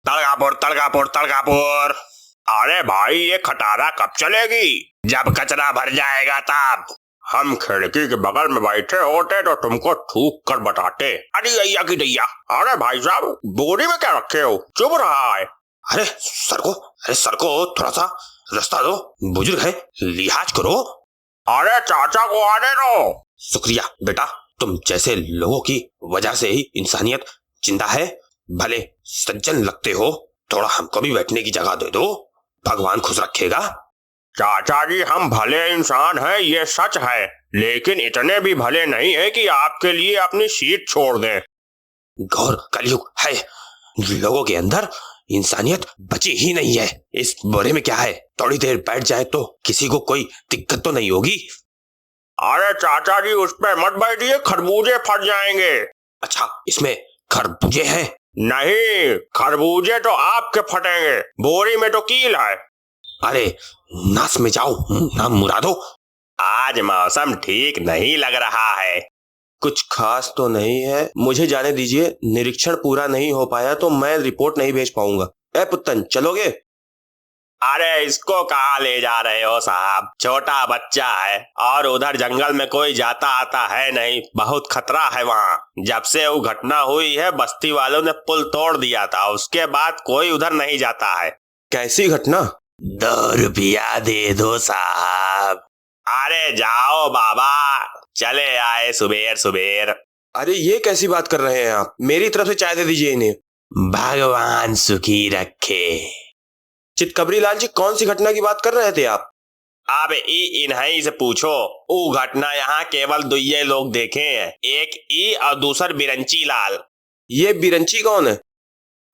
तड़कापुर तड़कापुर तड़कापुर। अरे भाई ये खटारा कब चलेगी? जब कचरा भर जाएगा तब। हम खिड़की के बगल में बैठे होते तो तुमको थूक कर बताते। अरे अय्या की दैया। अरे भाई साहब बोरी में क्या रखे हो? चुभ रहा है। अरे सर को थोड़ा सा रास्ता दो, बुजुर्ग है, लिहाज करो। अरे चाचा को आने दो। शुक्रिया बेटा, तुम जैसे लोगों की वजह से ही इंसानियत जिंदा है। भले सज्जन लगते हो, थोड़ा हमको भी बैठने की जगह दे दो, भगवान खुश रखेगा। चाचा जी हम भले इंसान हैं, ये सच है, लेकिन इतने भी भले नहीं है कि आपके लिए अपनी सीट छोड़ दें। घोर कलयुग है, लोगों के अंदर इंसानियत बची ही नहीं है। इस बोरे में क्या है? थोड़ी देर बैठ जाए तो किसी को कोई दिक्कत तो नहीं होगी। अरे चाचा जी उस पे मत बैठिए, खरबूजे फट जाएंगे। अच्छा इसमें खरबूजे हैं? नहीं, खरबूजे तो आपके फटेंगे, बोरी में तो कील है। अरे नास में जाओ ना मुरादो। आज मौसम ठीक नहीं लग रहा है। कुछ खास तो नहीं है, मुझे जाने दीजिए। निरीक्षण पूरा नहीं हो पाया तो मैं रिपोर्ट नहीं भेज पाऊंगा। ए पुत्तन चलोगे? अरे इसको कहाँ ले जा रहे हो साहब? छोटा बच्चा है और उधर जंगल में कोई जाता आता है नहीं, बहुत खतरा है वहाँ। जब से वो घटना हुई है बस्ती वालों ने पुल तोड़ दिया था, उसके बाद कोई उधर नहीं जाता है। कैसी घटना? 2 रुपया दे दो साहब। अरे जाओ बाबा, चले आए सुबेर सुबेर। अरे ये कैसी बात कर रहे हैं आप? मेरी तरफ से चाय दे दीजिए इन्हें। भगवान सुखी रखे। चितकबरी लाल जी कौन सी घटना की बात कर रहे थे आप? अब इन्हीं से पूछो। वो घटना यहाँ केवल 2 लोग देखे हैं, एक ई और दूसर बिरंची लाल। ये बिरंची कौन है?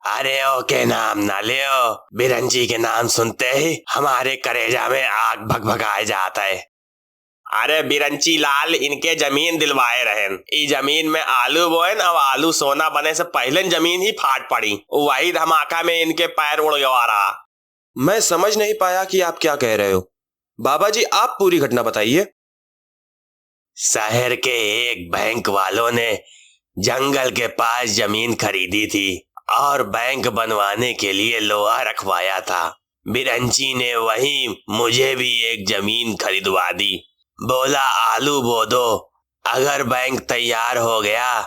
अरे ओके नाम ना लियो, बिरंची के नाम सुनते ही हमारे कलेजा में आग भगभगाए जाता है। अरे बिरंची लाल इनके जमीन दिलवाए रहन। ई जमीन में आलू बोएन और आलू सोना बने से पहले जमीन ही फाट पड़ी, वही धमाका में इनके पैर उड़ गवा रहा। मैं समझ नहीं पाया कि आप क्या कह रहे हो। बाबा जी आप पूरी घटना बताइए। शहर के एक बैंक वालों ने जंगल के पास जमीन खरीदी थी और बैंक बनवाने के लिए लोहा रखवाया था। बिरंची ने वहीं मुझे भी एक जमीन खरीदवा दी। बोला आलू बो दो, अगर बैंक तैयार हो गया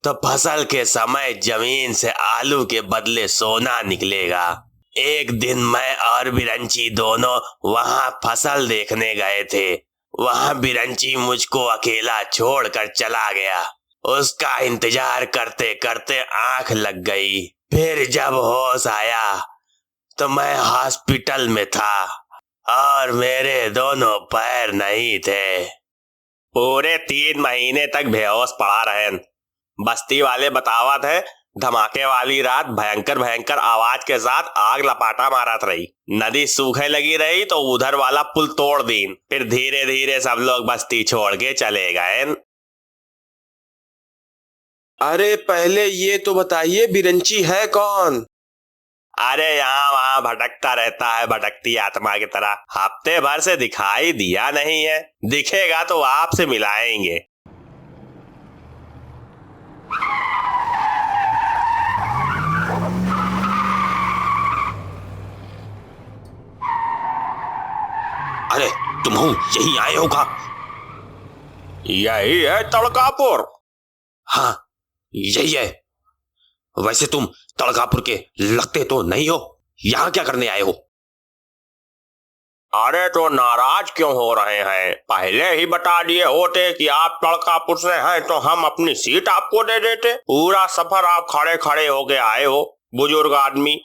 तो फसल के समय जमीन से आलू के बदले सोना निकलेगा। एक दिन मैं और बिरंची दोनों वहां फसल देखने गए थे। वहां बिरंची मुझको अकेला छोड़कर चला गया। उसका इंतजार करते करते आंख लग गई। फिर जब होश आया तो मैं हॉस्पिटल में था और मेरे दोनों पैर नहीं थे। पूरे 3 महीने तक बेहोश पड़ा रहे। बस्ती वाले बतावत है धमाके वाली रात भयंकर भयंकर आवाज के साथ आग लपाटा मारत रही। नदी सूखे लगी रही तो उधर वाला पुल तोड़ दीन। फिर धीरे धीरे सब लोग बस्ती छोड़ के चले गए। अरे पहले ये तो बताइए बिरंची है कौन? अरे यहाँ वहाँ भटकता रहता है, भटकती आत्मा की तरह। हफ्ते भर से दिखाई दिया नहीं है, दिखेगा तो आपसे मिलाएंगे। अरे तुम हो यही आए हो का? यही है तड़कापुर। हाँ यही है। वैसे तुम तड़कापुर के लगते तो नहीं हो, यहाँ क्या करने आए हो? अरे तो नाराज क्यों हो रहे हैं? पहले ही बता दिए होते कि आप तड़कापुर से हैं तो हम अपनी सीट आपको दे देते। पूरा सफर आप खड़े खड़े होके आए हो, बुजुर्ग आदमी।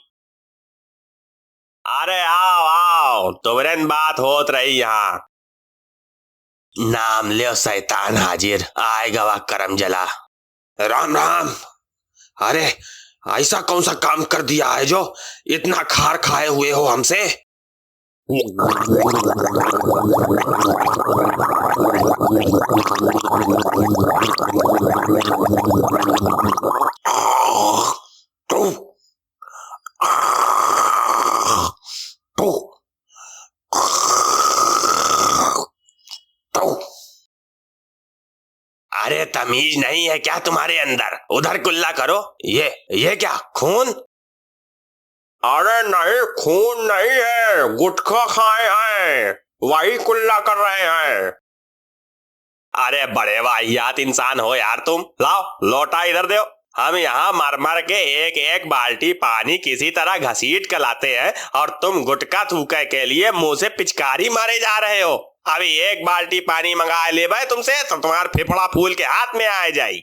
अरे आओ आओ, तुमरन बात होत रही यहाँ। नाम ले शैतान हाजिर, आएगा वह करम जला। राम राम। अरे ऐसा कौन सा काम कर दिया है जो इतना खार खाए हुए हो हमसे? अरे तमीज नहीं है क्या तुम्हारे अंदर? उधर कुल्ला करो। ये क्या खून? अरे नहीं, खून नहीं है, गुटखा खाए हैं, वही कुल्ला कर रहे हैं। अरे बड़े वाहियात इंसान हो यार तुम। लाओ लोटा इधर दो। हम यहाँ मर मर के एक एक बाल्टी पानी किसी तरह घसीट कर लाते हैं और तुम गुटखा थूके के लिए मुंह से पिचकारी मारे जा रहे हो। अभी एक बाल्टी पानी मंगा ले भाई तुमसे तो तुम्हारा फेफड़ा फूल के हाथ में आ जाए।